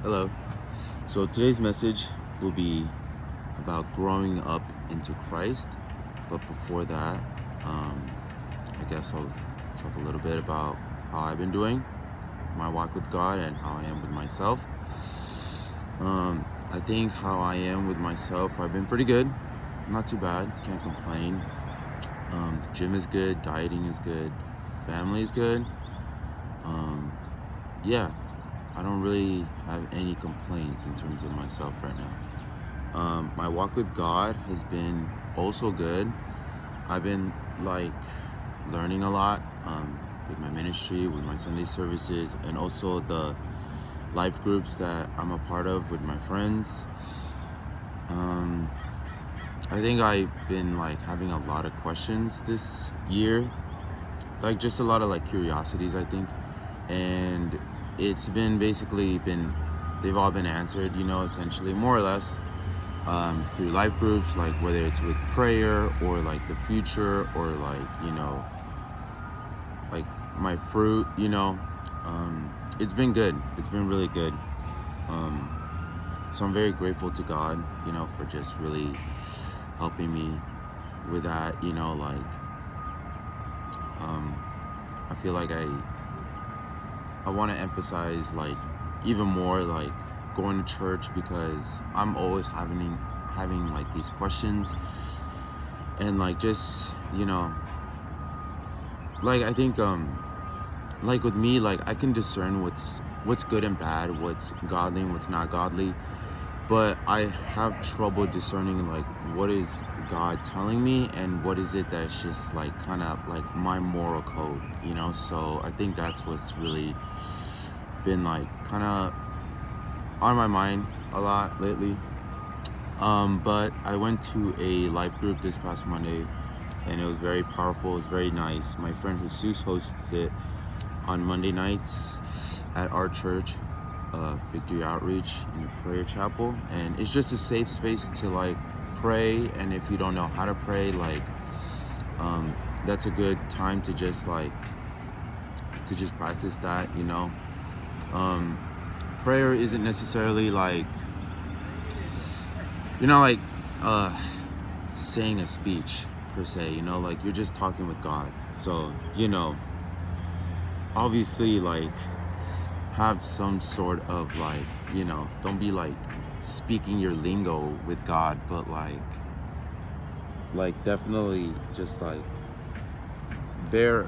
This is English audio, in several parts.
Hello. So today's message will be about growing up into Christ. But before that, I guess I'll talk a little bit about how I've been doing, my walk with God, and how I am with myself. I think how I am with myself, I've been pretty good. Not too bad. Can't complain. The gym is good. Dieting is good. Family is good. Yeah, I don't really have any complaints in terms of myself right now. My walk with God has been also good. I've been learning a lot with my ministry, with my Sunday services, and also the life groups that I'm a part of with my friends. I think I've been having a lot of questions this year, just a lot of curiosities, I think, and it's been they've all been answered, essentially, more or less, through life groups, whether it's with prayer or the future or my fruit, it's been good. It's been really good. So I'm very grateful to God, for just really helping me with that, I feel like I want to emphasize even more going to church, because I'm always having these questions, and just I think with me, I can discern what's good and bad, what's godly and what's not godly, but I have trouble discerning what is God telling me and what is it that's just kind of my moral code, so I think that's what's really been kind of on my mind a lot lately. But I went to a life group this past Monday, and it was very powerful. It was very nice. My friend Jesus hosts it on Monday nights at our church, Victory Outreach in the prayer chapel, and it's just a safe space to pray. And if you don't know how to pray, that's a good time to just practice that. Prayer isn't necessarily saying a speech per se, you're just talking with God. So obviously have some sort of don't be speaking your lingo with God, but definitely just bear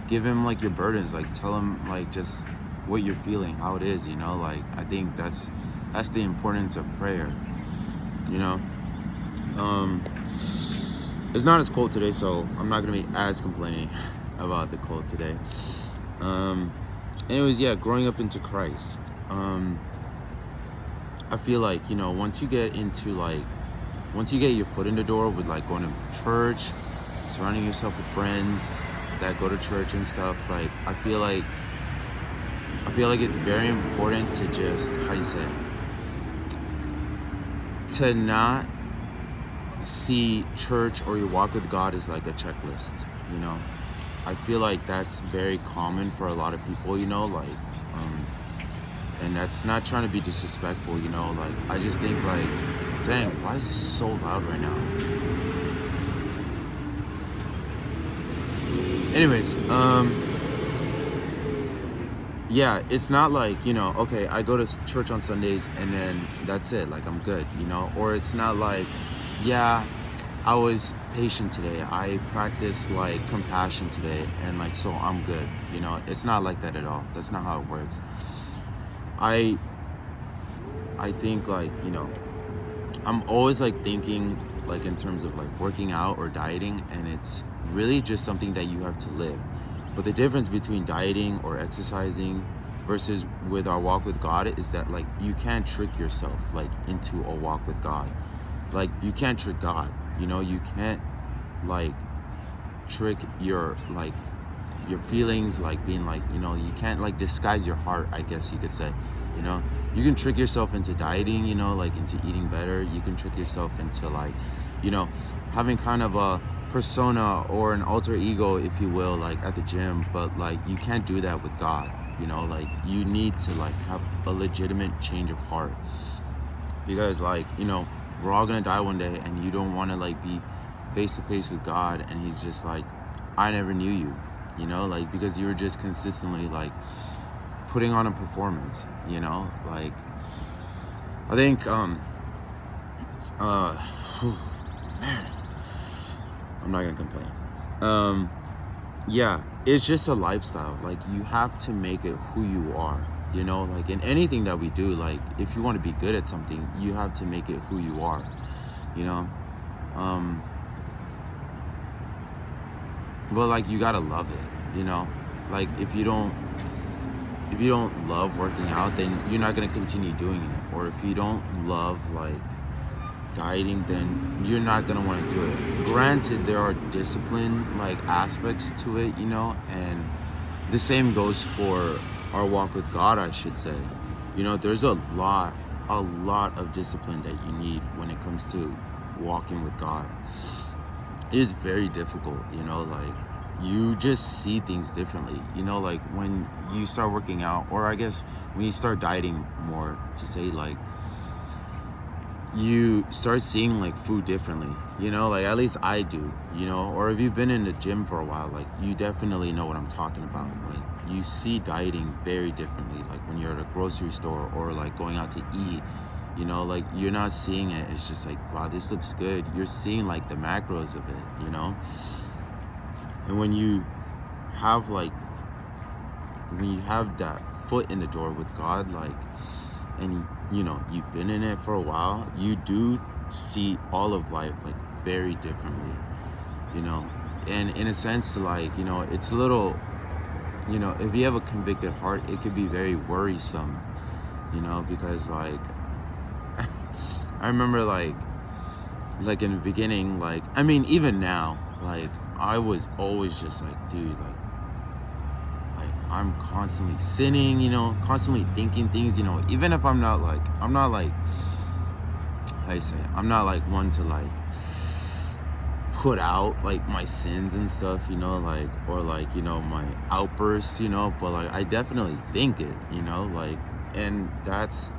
give him your burdens, tell him just what you're feeling, how it is, I think that's the importance of prayer. It's not as cold today, so I'm not gonna be as complaining about the cold today. Anyways, yeah, growing up into Christ, I feel once you get your foot in the door with going to church, surrounding yourself with friends that go to church and stuff, I feel like it's very important to just, how do you say it, to not see church or your walk with God as a checklist. I feel that's very common for a lot of people, and that's not trying to be disrespectful, I just think dang, why is this so loud right now? Anyways, yeah, it's not okay, I go to church on Sundays and then that's it, I'm good, or it's not yeah, I was patient today, I practiced compassion today, and so I'm good, it's not like that at all. That's not how it works. I think I'm always thinking in terms of working out or dieting, and it's really just something that you have to live. But the difference between dieting or exercising versus with our walk with God is that you can't trick yourself into a walk with God. You can't trick God, you can't trick your feelings, being you can't disguise your heart, I guess you could say. You can trick yourself into dieting, into eating better. You can trick yourself into having kind of a persona or an alter ego, if you will, at the gym, but you can't do that with God. you know, like you need to like have a legitimate change of heart, because like, you know, we're all gonna die one day, and you don't want to like be face to face with God and he's just like, I never knew you, you know, like because you were just consistently like putting on a performance, you know. Like I think man, I'm not gonna complain. Yeah, it's just a lifestyle. Like you have to make it who you are, you know, like in anything that we do. Like if you want to be good at something, you have to make it who you are, you know. But like you gotta love it, you know. Like if you don't love working out, then you're not gonna continue doing it. Or if you don't love like dieting, then you're not gonna want to do it. Granted, there are discipline like aspects to it, you know, and the same goes for our walk with God, I should say. You know, there's a lot of discipline that you need when it comes to walking with God. It is very difficult, you know, like you just see things differently, you know, like when you start working out, or I guess when you start dieting more to say, like you start seeing like food differently, you know, like at least I do, you know. Or if you've been in the gym for a while, like you definitely know what I'm talking about. Like you see dieting very differently, like when you're at a grocery store or like going out to eat, you know, like you're not seeing it, it's just like, wow, this looks good. You're seeing like the macros of it, you know. And when you have that foot in the door with God, like, and you know, you've been in it for a while, you do see all of life like very differently, you know. And in a sense, like, you know, it's a little, you know, if you have a convicted heart, it could be very worrisome, you know, because like I remember like in the beginning, like, I mean, even now, like I was always just like, dude, like I'm constantly sinning, you know, constantly thinking things, you know, even if I'm not like how you say it, I'm not like one to like put out like my sins and stuff, you know, like, or like, you know, my outbursts, you know, but like I definitely think it, you know, like, and that's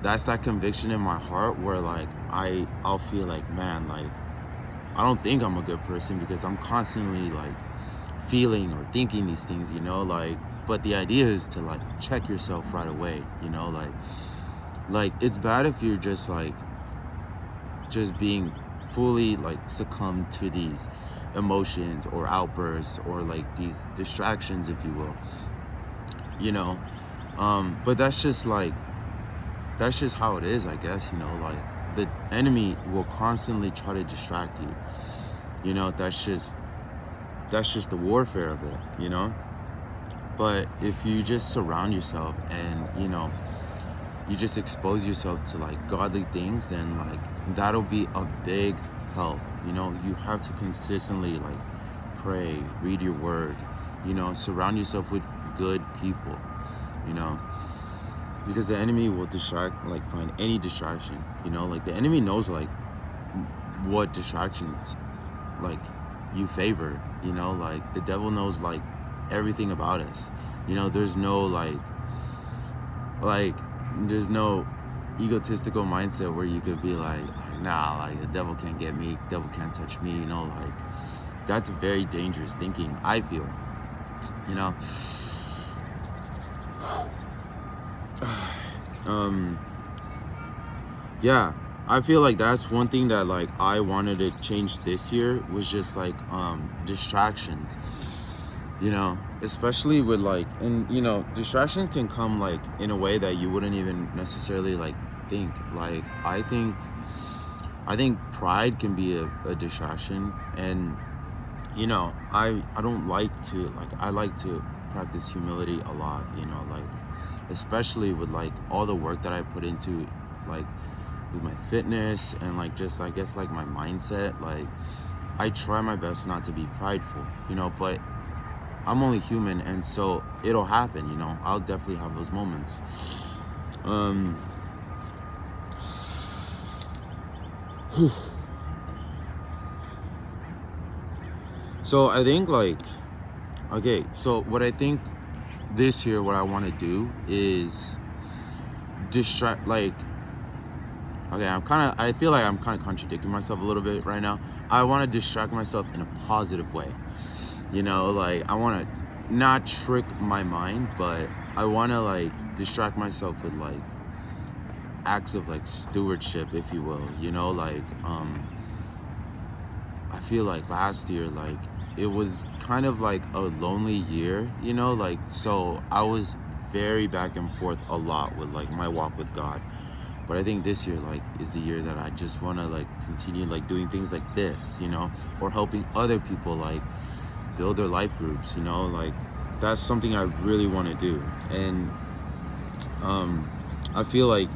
that conviction in my heart where like I'll feel like, man, like I don't think I'm a good person because I'm constantly like feeling or thinking these things, you know, like, but the idea is to like check yourself right away, you know, like it's bad if you're just like just being fully like succumbed to these emotions or outbursts or like these distractions, if you will, you know. But that's just how it is, I guess, you know. Like the enemy will constantly try to distract you, you know. That's just the warfare of it, you know. But if you just surround yourself and, you know, you just expose yourself to like godly things, then like that'll be a big help, you know. You have to consistently like pray, read your word, you know, surround yourself with good people, you know, because the enemy will find any distraction, you know. Like the enemy knows like what distractions like you favor, you know. Like the devil knows like everything about us, you know. There's no there's no egotistical mindset where you could be like, nah, like the devil can't get me, devil can't touch me, you know. Like that's very dangerous thinking, I feel, you know. Yeah, I feel like that's one thing that like I wanted to change this year, was just like distractions, you know, especially with like, and you know, distractions can come like in a way that you wouldn't even necessarily like think. Like I think pride can be a distraction, and you know, I don't like to like, I like to practice humility a lot, you know, like especially with like all the work that I put into like with my fitness and like just, I guess, like my mindset. Like I try my best not to be prideful, you know, but I'm only human, and so it'll happen, you know. I'll definitely have those moments. So I think like, okay, so what I think this year what I want to do is distract, like, okay, I feel like I'm kind of contradicting myself a little bit right now. I want to distract myself in a positive way. Like, I want to not trick my mind, but I want to, like, distract myself with, like, acts of, like, stewardship, if you will. Like, I feel like last year, like, it was kind of like a lonely year, like, so I was very back and forth a lot with, like, my walk with God. But I think this year, like, is the year that I just want to, like, continue, like, doing things like this, or helping other people, like, build their life groups, like, that's something I really want to do. And I feel like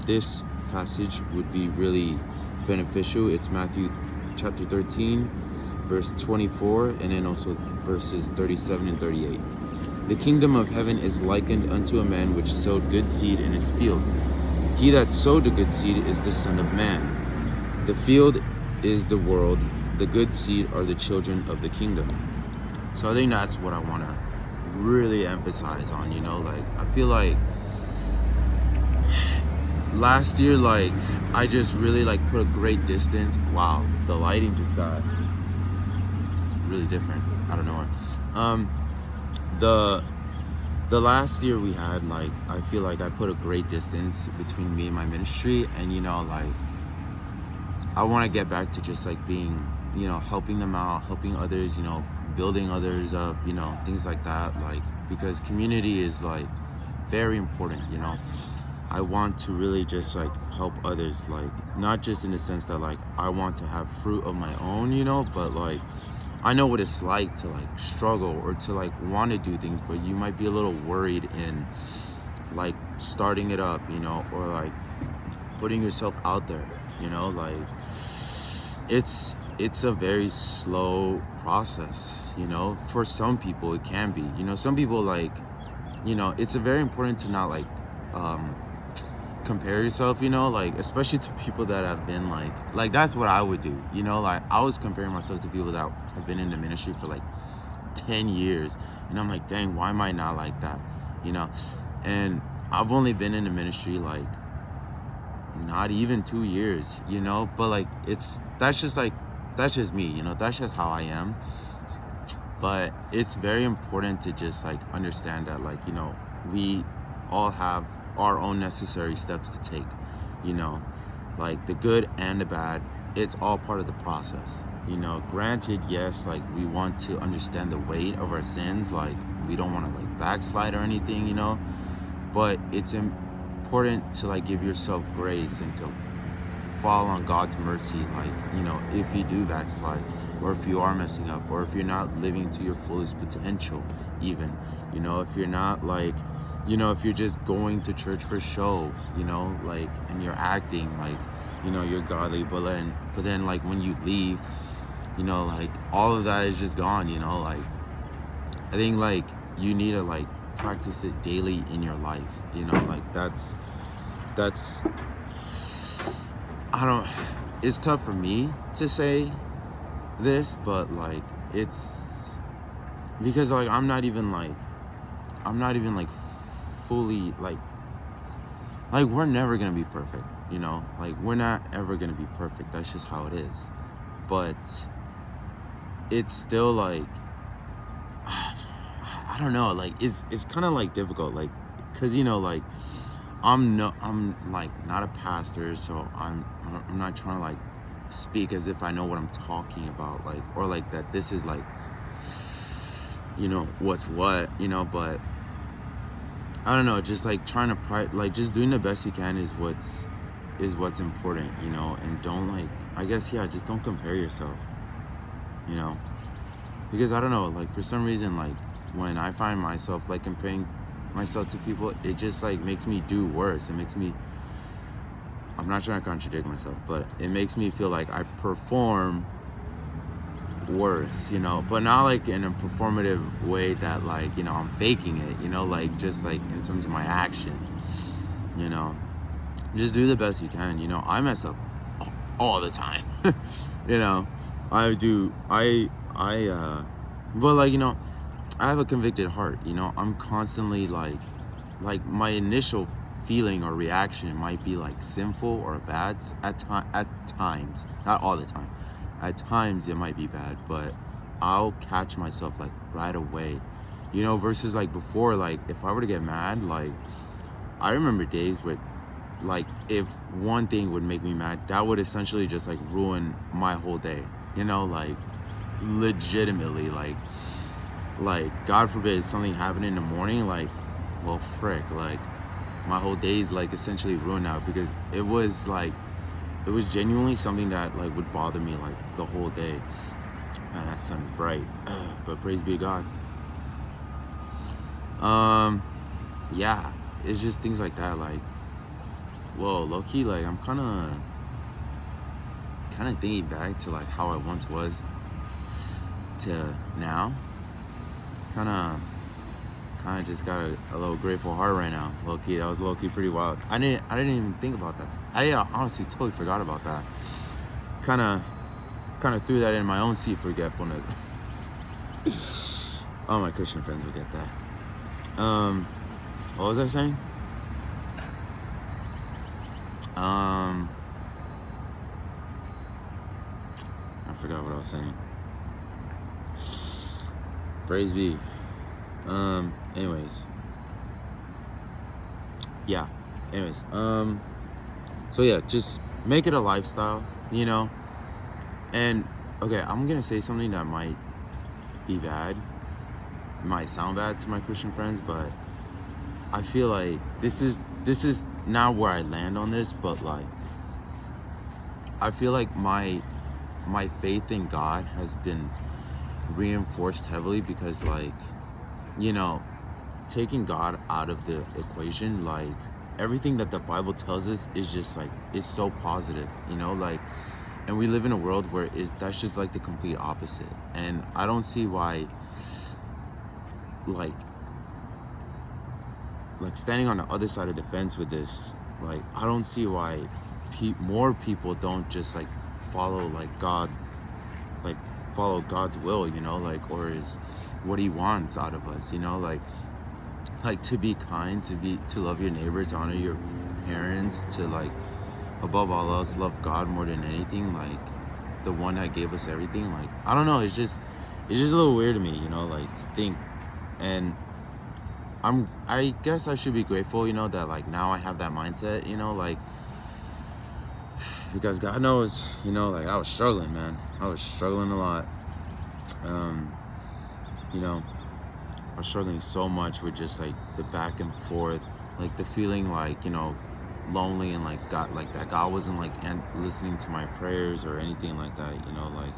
this passage would be really beneficial. It's Matthew chapter 13, verse 24, and then also verses 37 and 38. The kingdom of heaven is likened unto a man which sowed good seed in his field. He that sowed the good seed is the Son of Man. The field is the world. The good seed are the children of the kingdom. So I think that's what I want to really emphasize on, like, I feel like last year, like, I just really, like, put a great distance. Wow, the lighting just got really different. I don't know. The last year we had, like, I feel like I put a great distance between me and my ministry, and like, I want to get back to just, like, being, helping them out, helping others, building others up, things like that, like, because community is, like, very important. I want to really just, like, help others, like, not just in the sense that, like, I want to have fruit of my own, but, like, I know what it's like to, like, struggle or to, like, want to do things, but you might be a little worried in, like, starting it up, or, like, putting yourself out there, like, it's a very slow process, for some people it can be, some people, like, it's very important to not, like, compare yourself, like, especially to people that have been, like, that's what I would do, like, I was comparing myself to people that have been in the ministry for, like, 10 years, and I'm like, dang, why am I not like that, and I've only been in the ministry, like, not even 2 years, but, like, that's just me, that's just how I am. But it's very important to just, like, understand that, like, we all have our own necessary steps to take, like, the good and the bad, it's all part of the process, granted, yes, like, we want to understand the weight of our sins, like, we don't want to, like, backslide or anything, but it's important to, like, give yourself grace and to fall on God's mercy, like, if you do backslide, or if you are messing up, or if you're not living to your fullest potential, even, if you're not, like, if you're just going to church for show, like, and you're acting like, you're godly, but then, like, when you leave, like, all of that is just gone, like, I think, like, you need to, like, practice it daily in your life, like, that's it's tough for me to say this, but, like, it's because, like, I'm not even like fully, like, we're never gonna be perfect, like, we're not ever gonna be perfect, that's just how it is, but it's still, like, I don't know, like, it's kind of, like, difficult, like, because, like, I'm like, not a pastor, so I'm not trying to, like, speak as if I know what I'm talking about, like, or, like, that this is, like, what's what, but I don't know, just, like, trying to like, just doing the best you can is what's important, and don't, like, I guess, yeah, just don't compare yourself, because I don't know, like, for some reason, like, when I find myself, like, comparing myself to people, it just, like, makes me do worse. It makes me, I'm not trying to contradict myself, but it makes me feel like I perform worse, but not, like, in a performative way that, like, I'm faking it, like, just, like, in terms of my action, just do the best you can, I mess up all the time, I do, but, like, I have a convicted heart, I'm constantly like my initial feeling or reaction might be like sinful or bad at times, not all the time. At times it might be bad, but I'll catch myself like right away, versus like before, like if I were to get mad, like I remember days where like if one thing would make me mad, that would essentially just like ruin my whole day, like legitimately, like God forbid something happened in the morning, like, well, frick, like my whole day's like essentially ruined now, because it was genuinely something that like would bother me like the whole day. Man, that sun is bright. But praise be to God. Yeah, it's just things like that, like, whoa, low-key, like I'm kind of thinking back to like how I once was to now. Kind of just got a little grateful heart right now. Low-key, that was low-key pretty wild. I didn't even think about that. I honestly totally forgot about that. Kind of threw that in my own seat forgetfulness. All my Christian friends will get that. What was I saying? I forgot what I was saying. Praise be. Anyways. Yeah. Anyways. So yeah, just make it a lifestyle, And okay, I'm gonna say something that might be bad. It might sound bad to my Christian friends, but I feel like this is not where I land on this, but like I feel like my faith in God has been reinforced heavily, because like, taking God out of the equation, like everything that the Bible tells us is just like, is so positive, like, and we live in a world where that's just like the complete opposite. And I don't see why, like standing on the other side of the fence with this, like I don't see why more people don't just like follow like God, like follow God's will, like, or is what he wants out of us, like to be kind, to love your neighbor, to honor your parents, to like above all else love God more than anything, like the one that gave us everything. Like I don't know, it's just a little weird to me, like to think. And I guess I should be grateful, that like now I have that mindset, like, because God knows, like I was struggling, man. I was struggling a lot. I was struggling so much with just like the back and forth, like the feeling like, lonely, and like God, like that God wasn't like listening to my prayers or anything like that, like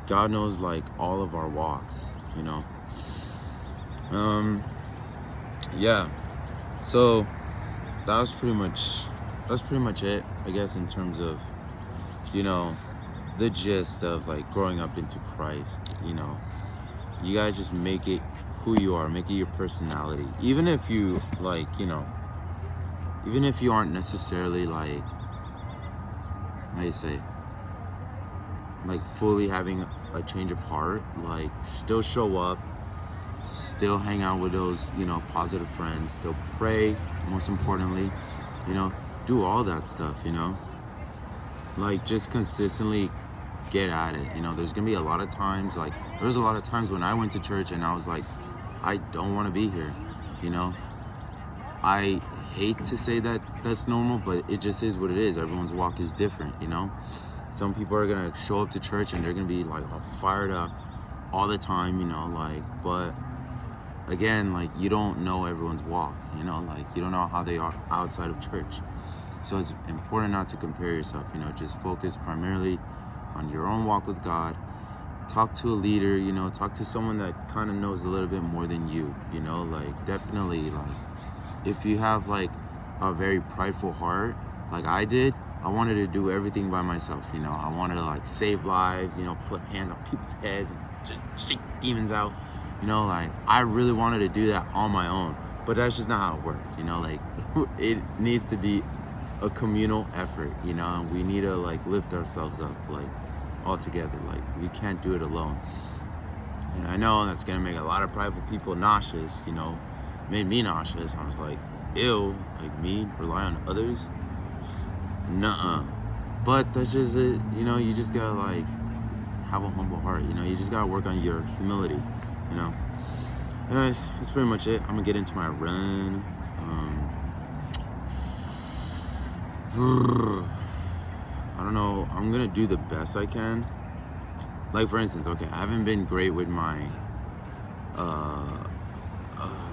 God knows like all of our walks, yeah. So that's pretty much it, I guess, in terms of, the gist of like growing up into Christ. You gotta just make it who you are, make it your personality, even if you like, even if you aren't necessarily like, how you say, like fully having a change of heart, like still show up, still hang out with those, positive friends, still pray, most importantly, do all that stuff, like just consistently get at it. There's gonna be a lot of times, like there's a lot of times when I went to church and I was like, I don't want to be here, I hate to say that that's normal, but it just is what it is. Everyone's walk is different, Some people are gonna show up to church and they're gonna be like all fired up all the time, like, but again, like you don't know everyone's walk, like you don't know how they are outside of church. So it's important not to compare yourself, just focus primarily on your own walk with God. Talk to a leader, talk to someone that kind of knows a little bit more than you, like definitely, like if you have like a very prideful heart like I did, I wanted to do everything by myself, I wanted to like save lives, put hands on people's heads and just shake demons out, like I really wanted to do that on my own, but that's just not how it works, like it needs to be a communal effort, and we need to like lift ourselves up like all together, like we can't do it alone. And I know that's gonna make a lot of prideful people nauseous, you know, made me nauseous. I was like, ew, like me, rely on others? Nuh-uh. But that's just it, you know, you just gotta like have a humble heart, you know, you just gotta work on your humility, you know. Anyways, that's pretty much it. I'm gonna get into my run. I don't know, I'm gonna do the best I can. Like for instance, okay, I haven't been great with my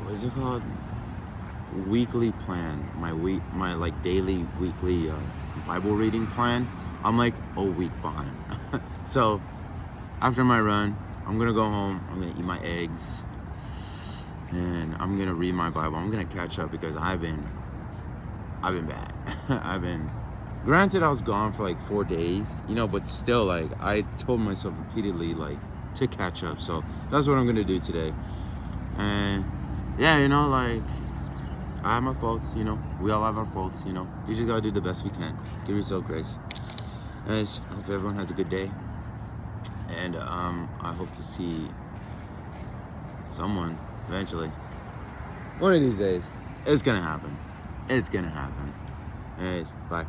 what is it called? Weekly plan. My like daily, weekly Bible reading plan. I'm like a week behind. So after my run, I'm gonna go home, I'm gonna eat my eggs, and I'm gonna read my Bible. I'm gonna catch up because I've been bad. Granted, I was gone for like 4 days, you know, but still, like, I told myself repeatedly, like, to catch up. So that's what I'm gonna do today. And yeah, you know, like, I have my faults, you know, we all have our faults, you know, you just gotta do the best we can. Give yourself grace. Anyways, I hope everyone has a good day, and I hope to see someone eventually. One of these days, it's gonna happen. Anyways, bye.